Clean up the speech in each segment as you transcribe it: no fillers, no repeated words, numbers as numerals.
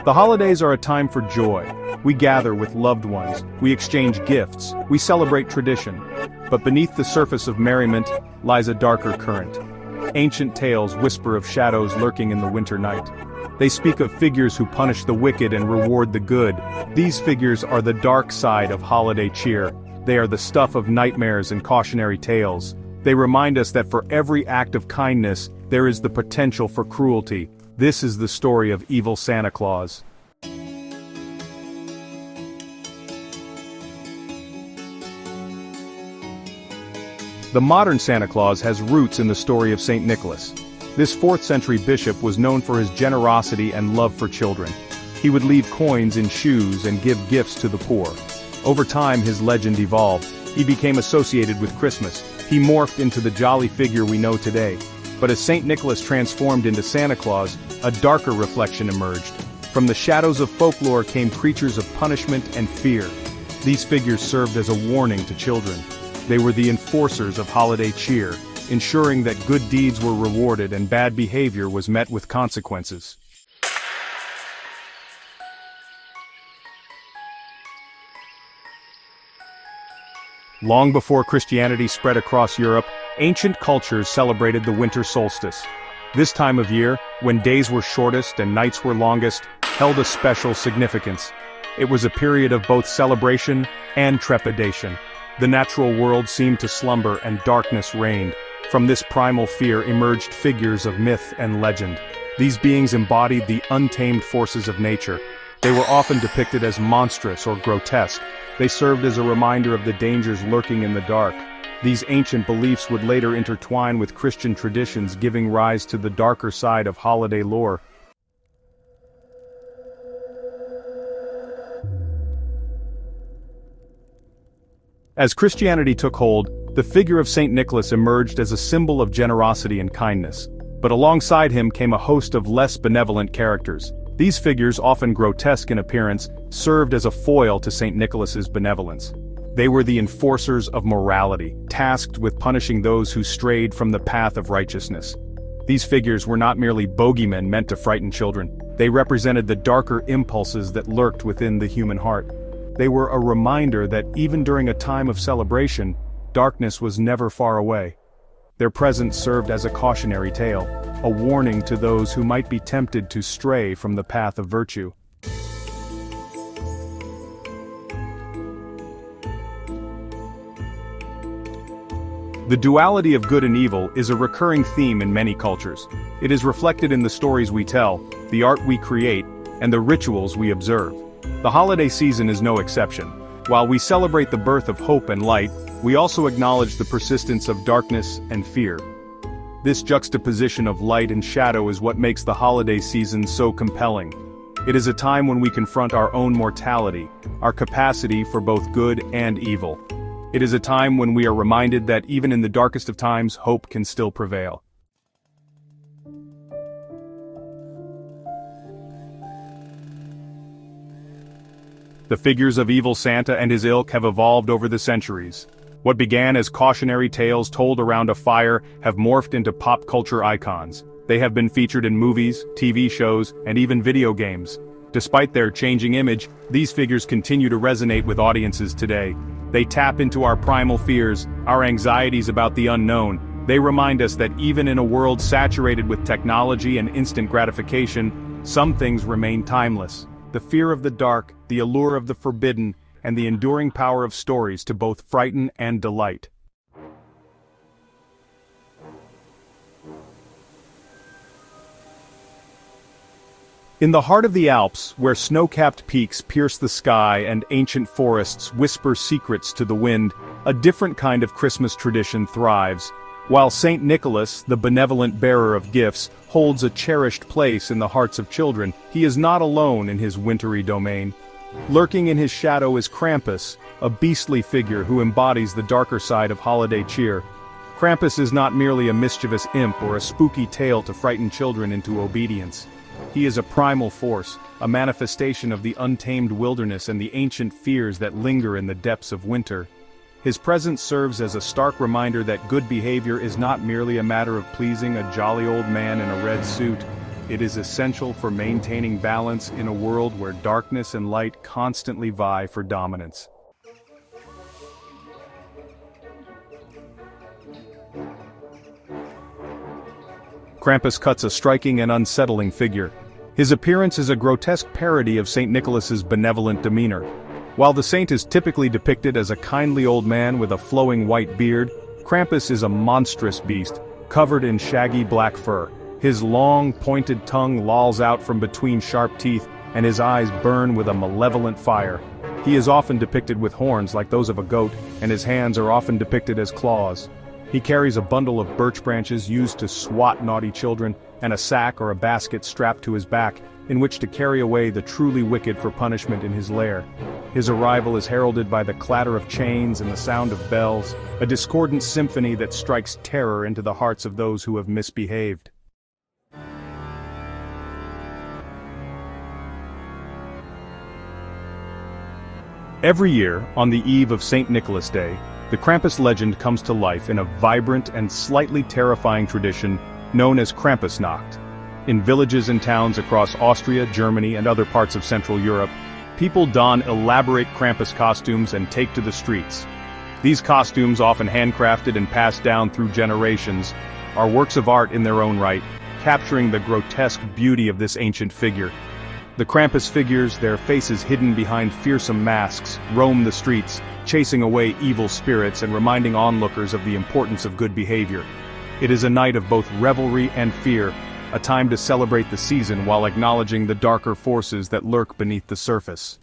The holidays are a time for joy. We gather with loved ones, we exchange gifts, we celebrate tradition. But beneath the surface of merriment lies a darker current. Ancient tales whisper of shadows lurking in the winter night. They speak of figures who punish the wicked and reward the good. These figures are the dark side of holiday cheer. They are the stuff of nightmares and cautionary tales. They remind us that for every act of kindness, there is the potential for cruelty. This is the story of Evil Santa Claus. The modern Santa Claus has roots in the story of Saint Nicholas. This 4th century bishop was known for his generosity and love for children. He would leave coins in shoes and give gifts to the poor. Over time his legend evolved. He became associated with Christmas. He morphed into the jolly figure we know today. But as Saint Nicholas transformed into Santa Claus, a darker reflection emerged. From the shadows of folklore came creatures of punishment and fear. These figures served as a warning to children. They were the enforcers of holiday cheer, ensuring that good deeds were rewarded and bad behavior was met with consequences. Long before Christianity spread across Europe, ancient cultures celebrated the winter solstice. This time of year, when days were shortest and nights were longest, held a special significance. It was a period of both celebration and trepidation. The natural world seemed to slumber and darkness reigned. From this primal fear emerged figures of myth and legend. These beings embodied the untamed forces of nature. They were often depicted as monstrous or grotesque. They served as a reminder of the dangers lurking in the dark. These ancient beliefs would later intertwine with Christian traditions, giving rise to the darker side of holiday lore. As Christianity took hold, the figure of Saint Nicholas emerged as a symbol of generosity and kindness. But alongside him came a host of less benevolent characters. These figures, often grotesque in appearance, served as a foil to Saint Nicholas's benevolence. They were the enforcers of morality, tasked with punishing those who strayed from the path of righteousness. These figures were not merely bogeymen meant to frighten children. They represented the darker impulses that lurked within the human heart. They were a reminder that even during a time of celebration, darkness was never far away. Their presence served as a cautionary tale, a warning to those who might be tempted to stray from the path of virtue. The duality of good and evil is a recurring theme in many cultures. It is reflected in the stories we tell, the art we create, and the rituals we observe. The holiday season is no exception. While we celebrate the birth of hope and light, we also acknowledge the persistence of darkness and fear. This juxtaposition of light and shadow is what makes the holiday season so compelling. It is a time when we confront our own mortality, our capacity for both good and evil. It is a time when we are reminded that even in the darkest of times, hope can still prevail. The figures of Evil Santa and his ilk have evolved over the centuries. What began as cautionary tales told around a fire have morphed into pop culture icons. They have been featured in movies, TV shows, and even video games. Despite their changing image, these figures continue to resonate with audiences today. They tap into our primal fears, our anxieties about the unknown. They remind us that even in a world saturated with technology and instant gratification, some things remain timeless. The fear of the dark, the allure of the forbidden, and the enduring power of stories to both frighten and delight. In the heart of the Alps, where snow-capped peaks pierce the sky and ancient forests whisper secrets to the wind, a different kind of Christmas tradition thrives. While Saint Nicholas, the benevolent bearer of gifts, holds a cherished place in the hearts of children, he is not alone in his wintry domain. Lurking in his shadow is Krampus, a beastly figure who embodies the darker side of holiday cheer. Krampus is not merely a mischievous imp or a spooky tale to frighten children into obedience. He is a primal force, a manifestation of the untamed wilderness and the ancient fears that linger in the depths of winter. His presence serves as a stark reminder that good behavior is not merely a matter of pleasing a jolly old man in a red suit. It is essential for maintaining balance in a world where darkness and light constantly vie for dominance. Krampus cuts a striking and unsettling figure. His appearance is a grotesque parody of St. Nicholas's benevolent demeanor. While the saint is typically depicted as a kindly old man with a flowing white beard, Krampus is a monstrous beast, covered in shaggy black fur. His long, pointed tongue lolls out from between sharp teeth, and his eyes burn with a malevolent fire. He is often depicted with horns like those of a goat, and his hands are often depicted as claws. He carries a bundle of birch branches used to swat naughty children, and a sack or a basket strapped to his back, in which to carry away the truly wicked for punishment in his lair. His arrival is heralded by the clatter of chains and the sound of bells, a discordant symphony that strikes terror into the hearts of those who have misbehaved. Every year, on the eve of St. Nicholas Day, the Krampus legend comes to life in a vibrant and slightly terrifying tradition known as Krampusnacht. In villages and towns across Austria, Germany, and other parts of Central Europe, people don elaborate Krampus costumes and take to the streets. These costumes, often handcrafted and passed down through generations, are works of art in their own right, capturing the grotesque beauty of this ancient figure. The Krampus figures, their faces hidden behind fearsome masks, roam the streets, chasing away evil spirits and reminding onlookers of the importance of good behavior. It is a night of both revelry and fear, a time to celebrate the season while acknowledging the darker forces that lurk beneath the surface.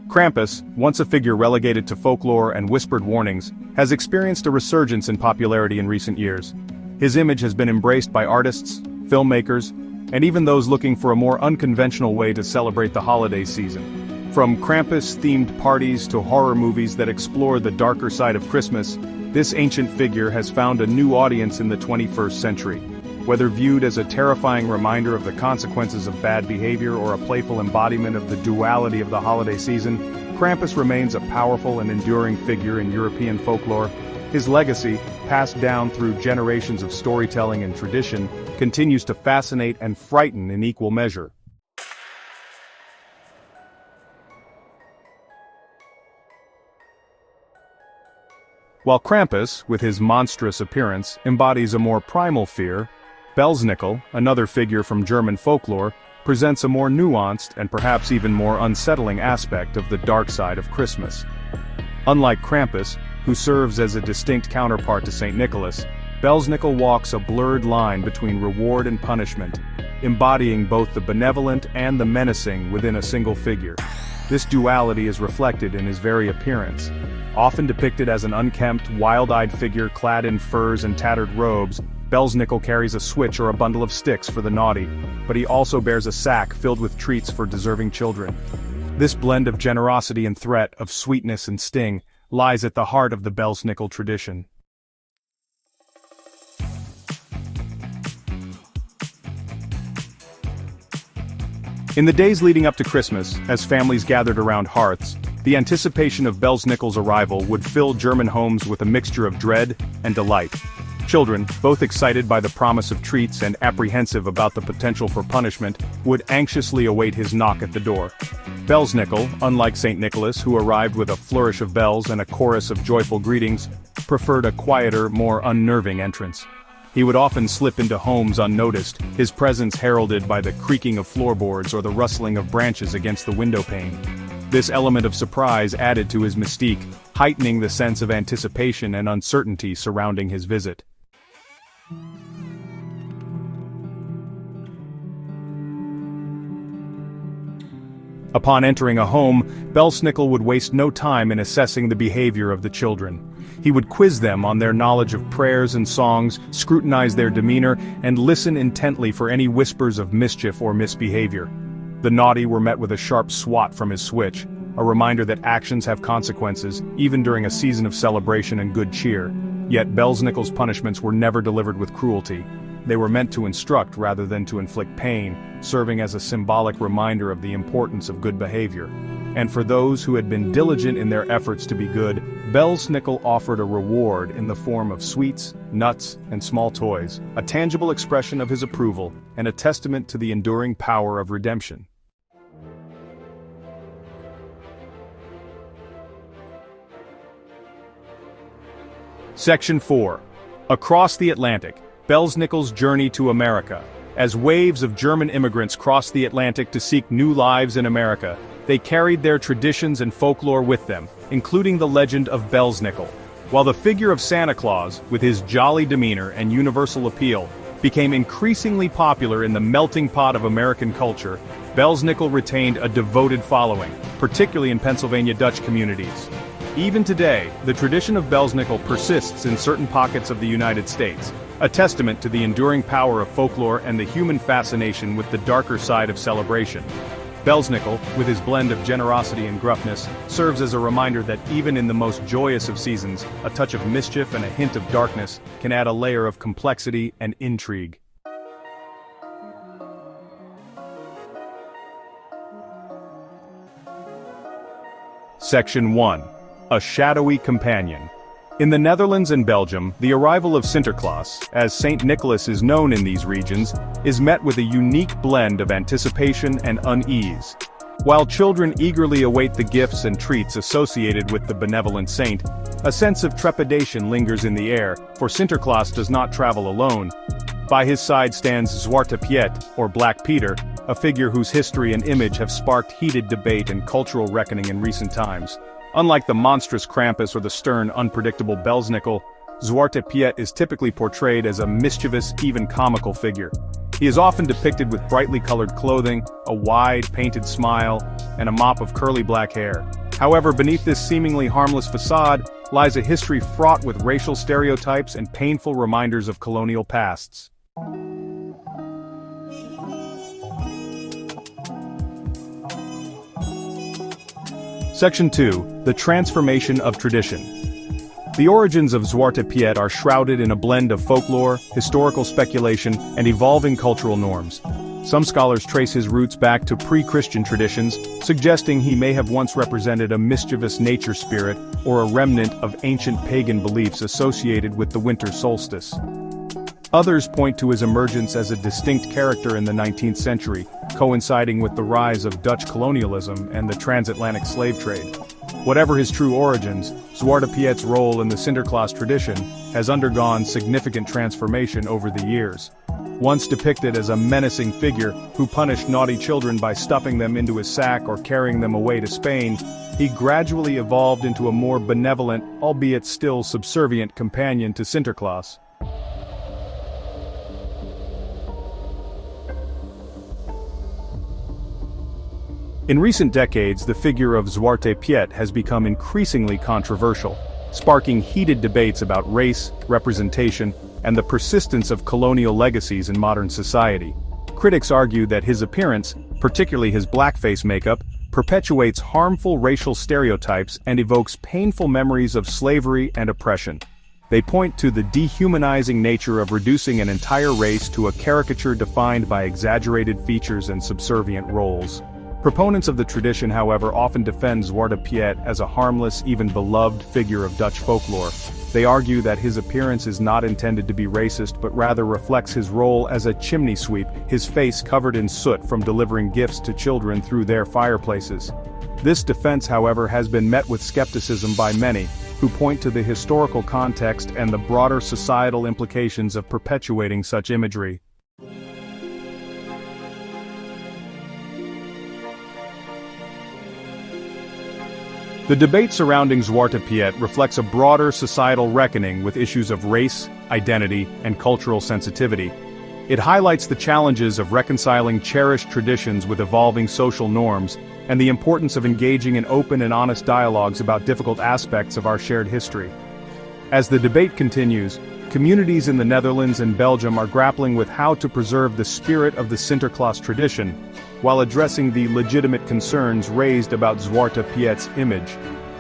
Krampus, once a figure relegated to folklore and whispered warnings, has experienced a resurgence in popularity in recent years. His image has been embraced by artists, filmmakers, and even those looking for a more unconventional way to celebrate the holiday season. From Krampus-themed parties to horror movies that explore the darker side of Christmas, this ancient figure has found a new audience in the 21st century. Whether viewed as a terrifying reminder of the consequences of bad behavior or a playful embodiment of the duality of the holiday season, Krampus remains a powerful and enduring figure in European folklore. His legacy, passed down through generations of storytelling and tradition, continues to fascinate and frighten in equal measure. While Krampus, with his monstrous appearance, embodies a more primal fear, Belsnickel, another figure from German folklore, presents a more nuanced and perhaps even more unsettling aspect of the dark side of Christmas. Unlike Krampus, who serves as a distinct counterpart to St. Nicholas, Belsnickel walks a blurred line between reward and punishment, embodying both the benevolent and the menacing within a single figure. This duality is reflected in his very appearance. Often depicted as an unkempt, wild-eyed figure clad in furs and tattered robes, Belsnickel carries a switch or a bundle of sticks for the naughty, but he also bears a sack filled with treats for deserving children. This blend of generosity and threat, of sweetness and sting, lies at the heart of the Belsnickel tradition. In the days leading up to Christmas, as families gathered around hearths, the anticipation of Belsnickel's arrival would fill German homes with a mixture of dread and delight. Children, both excited by the promise of treats and apprehensive about the potential for punishment, would anxiously await his knock at the door. Belsnickel, unlike St. Nicholas, who arrived with a flourish of bells and a chorus of joyful greetings, preferred a quieter, more unnerving entrance. He would often slip into homes unnoticed, his presence heralded by the creaking of floorboards or the rustling of branches against the window pane. This element of surprise added to his mystique, heightening the sense of anticipation and uncertainty surrounding his visit. Upon entering a home, Belsnickel would waste no time in assessing the behavior of the children. He would quiz them on their knowledge of prayers and songs, scrutinize their demeanor, and listen intently for any whispers of mischief or misbehavior. The naughty were met with a sharp swat from his switch, a reminder that actions have consequences, even during a season of celebration and good cheer. Yet Belsnickel's punishments were never delivered with cruelty. They were meant to instruct rather than to inflict pain, serving as a symbolic reminder of the importance of good behavior. And for those who had been diligent in their efforts to be good, Belsnickel offered a reward in the form of sweets, nuts, and small toys, a tangible expression of his approval and a testament to the enduring power of redemption. Section 4. Across the Atlantic, Belsnickel's journey to America. As waves of German immigrants crossed the Atlantic to seek new lives in America, they carried their traditions and folklore with them, including the legend of Belsnickel. While the figure of Santa Claus, with his jolly demeanor and universal appeal, became increasingly popular in the melting pot of American culture, Belsnickel retained a devoted following, particularly in Pennsylvania Dutch communities. Even today, the tradition of Belsnickel persists in certain pockets of the United States, a testament to the enduring power of folklore and the human fascination with the darker side of celebration. Belsnickel, with his blend of generosity and gruffness, serves as a reminder that even in the most joyous of seasons, a touch of mischief and a hint of darkness can add a layer of complexity and intrigue. Section 1. A shadowy companion. In the Netherlands and Belgium, the arrival of Sinterklaas, as Saint Nicholas is known in these regions, is met with a unique blend of anticipation and unease. While children eagerly await the gifts and treats associated with the benevolent saint, a sense of trepidation lingers in the air, for Sinterklaas does not travel alone. By his side stands Zwarte Piet, or Black Peter, a figure whose history and image have sparked heated debate and cultural reckoning in recent times. Unlike the monstrous Krampus or the stern, unpredictable Belsnickel, Zwarte Piet is typically portrayed as a mischievous, even comical figure. He is often depicted with brightly colored clothing, a wide, painted smile, and a mop of curly black hair. However, beneath this seemingly harmless facade lies a history fraught with racial stereotypes and painful reminders of colonial pasts. Section 2. The transformation of tradition. The origins of Zwarte Piet are shrouded in a blend of folklore, historical speculation, and evolving cultural norms. Some scholars trace his roots back to pre-Christian traditions, suggesting he may have once represented a mischievous nature spirit or a remnant of ancient pagan beliefs associated with the winter solstice. Others point to his emergence as a distinct character in the 19th century, coinciding with the rise of Dutch colonialism and the transatlantic slave trade. Whatever his true origins, Zwarte Piet's role in the Sinterklaas tradition has undergone significant transformation over the years. Once depicted as a menacing figure who punished naughty children by stuffing them into his sack or carrying them away to Spain, he gradually evolved into a more benevolent, albeit still subservient companion to Sinterklaas. In recent decades, the figure of Zwarte Piet has become increasingly controversial, sparking heated debates about race, representation, and the persistence of colonial legacies in modern society. Critics argue that his appearance, particularly his blackface makeup, perpetuates harmful racial stereotypes and evokes painful memories of slavery and oppression. They point to the dehumanizing nature of reducing an entire race to a caricature defined by exaggerated features and subservient roles. Proponents of the tradition, however, often defend Zwarte Piet as a harmless, even beloved figure of Dutch folklore. They argue that his appearance is not intended to be racist but rather reflects his role as a chimney sweep, his face covered in soot from delivering gifts to children through their fireplaces. This defense, however, has been met with skepticism by many, who point to the historical context and the broader societal implications of perpetuating such imagery. The debate surrounding Zwarte Piet reflects a broader societal reckoning with issues of race, identity, and cultural sensitivity. It highlights the challenges of reconciling cherished traditions with evolving social norms, and the importance of engaging in open and honest dialogues about difficult aspects of our shared history. As the debate continues, communities in the Netherlands and Belgium are grappling with how to preserve the spirit of the Sinterklaas tradition, while addressing the legitimate concerns raised about Zwarte Piet's image.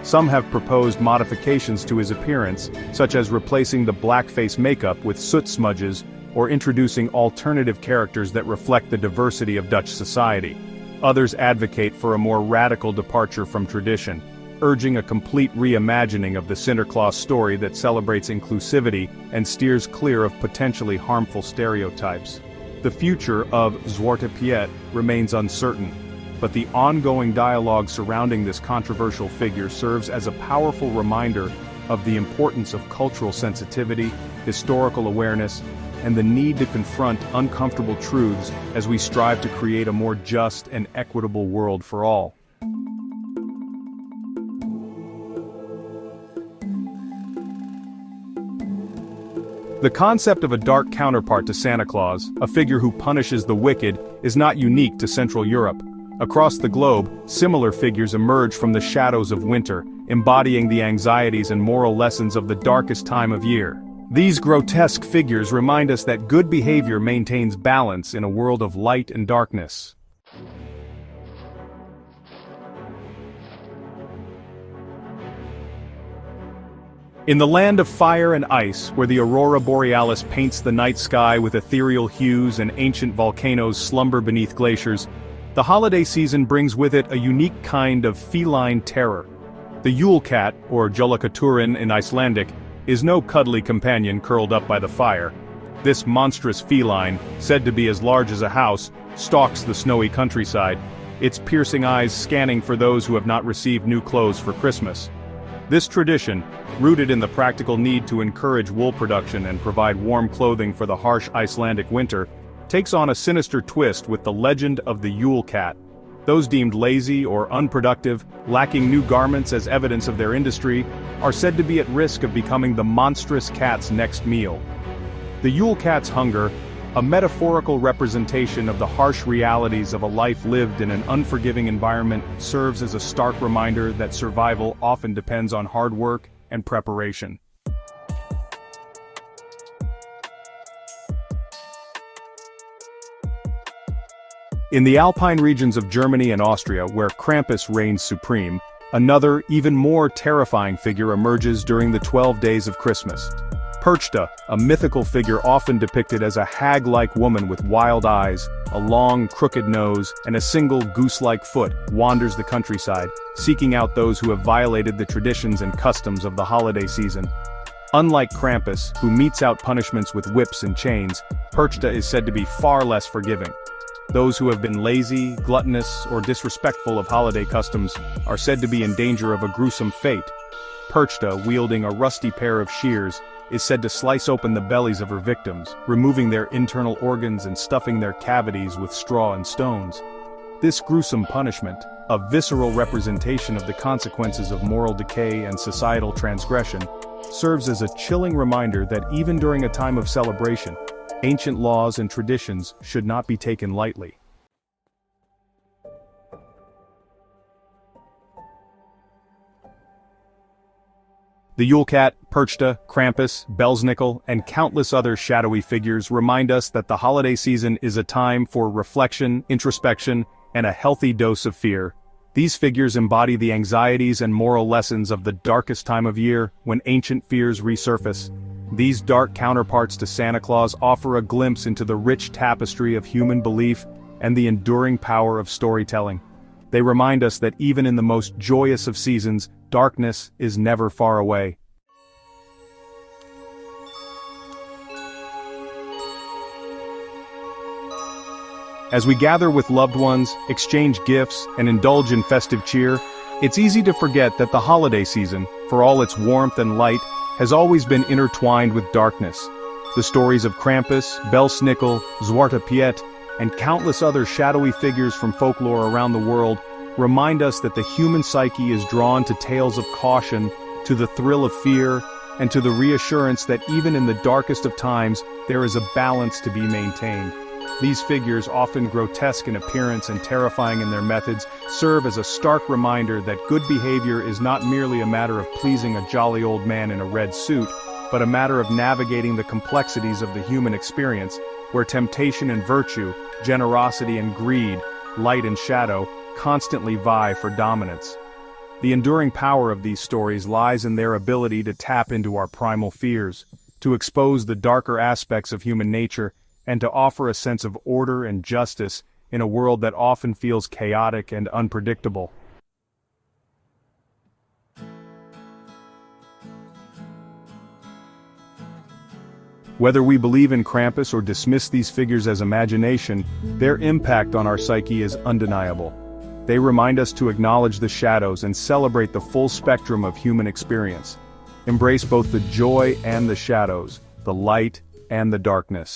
Some have proposed modifications to his appearance, such as replacing the blackface makeup with soot smudges, or introducing alternative characters that reflect the diversity of Dutch society. Others advocate for a more radical departure from tradition, urging a complete reimagining of the Sinterklaas story that celebrates inclusivity and steers clear of potentially harmful stereotypes. The future of Zwarte Piet remains uncertain, but the ongoing dialogue surrounding this controversial figure serves as a powerful reminder of the importance of cultural sensitivity, historical awareness, and the need to confront uncomfortable truths as we strive to create a more just and equitable world for all. The concept of a dark counterpart to Santa Claus, a figure who punishes the wicked, is not unique to Central Europe. Across the globe, similar figures emerge from the shadows of winter, embodying the anxieties and moral lessons of the darkest time of year. These grotesque figures remind us that good behavior maintains balance in a world of light and darkness. In the land of fire and ice, where the aurora borealis paints the night sky with ethereal hues and ancient volcanoes slumber beneath glaciers, the holiday season brings with it a unique kind of feline terror. The Yule cat, or Jólakötturinn in Icelandic, is no cuddly companion curled up by the fire. This monstrous feline, said to be as large as a house, stalks the snowy countryside, its piercing eyes scanning for those who have not received new clothes for Christmas. This tradition, rooted in the practical need to encourage wool production and provide warm clothing for the harsh Icelandic winter, takes on a sinister twist with the legend of the Yule cat. Those deemed lazy or unproductive, lacking new garments as evidence of their industry, are said to be at risk of becoming the monstrous cat's next meal. The Yule cat's hunger, a metaphorical representation of the harsh realities of a life lived in an unforgiving environment, serves as a stark reminder that survival often depends on hard work and preparation. In the Alpine regions of Germany and Austria, where Krampus reigns supreme, another, even more terrifying figure emerges during the 12 days of Christmas. Perchta, a mythical figure often depicted as a hag-like woman with wild eyes, a long, crooked nose, and a single goose-like foot, wanders the countryside, seeking out those who have violated the traditions and customs of the holiday season. Unlike Krampus, who metes out punishments with whips and chains, Perchta is said to be far less forgiving. Those who have been lazy, gluttonous, or disrespectful of holiday customs are said to be in danger of a gruesome fate. Perchta, wielding a rusty pair of shears, is said to slice open the bellies of her victims, removing their internal organs and stuffing their cavities with straw and stones. This gruesome punishment, a visceral representation of the consequences of moral decay and societal transgression, serves as a chilling reminder that even during a time of celebration, ancient laws and traditions should not be taken lightly. The Yule cat, Perchta, Krampus, Belsnickel, and countless other shadowy figures remind us that the holiday season is a time for reflection, introspection, and a healthy dose of fear. These figures embody the anxieties and moral lessons of the darkest time of year, when ancient fears resurface. These dark counterparts to Santa Claus offer a glimpse into the rich tapestry of human belief and the enduring power of storytelling. They remind us that even in the most joyous of seasons, darkness is never far away. As we gather with loved ones, exchange gifts, and indulge in festive cheer, it's easy to forget that the holiday season, for all its warmth and light, has always been intertwined with darkness. The stories of Krampus, Belsnickel, Zwarte Piet, and countless other shadowy figures from folklore around the world remind us that the human psyche is drawn to tales of caution, to the thrill of fear, and to the reassurance that even in the darkest of times, there is a balance to be maintained. These figures, often grotesque in appearance and terrifying in their methods, serve as a stark reminder that good behavior is not merely a matter of pleasing a jolly old man in a red suit, but a matter of navigating the complexities of the human experience, where temptation and virtue, generosity and greed, light and shadow, constantly vie for dominance. The enduring power of these stories lies in their ability to tap into our primal fears, to expose the darker aspects of human nature, and to offer a sense of order and justice in a world that often feels chaotic and unpredictable. Whether we believe in Krampus or dismiss these figures as imagination, their impact on our psyche is undeniable. They remind us to acknowledge the shadows and celebrate the full spectrum of human experience. Embrace both the joy and the shadows, the light and the darkness.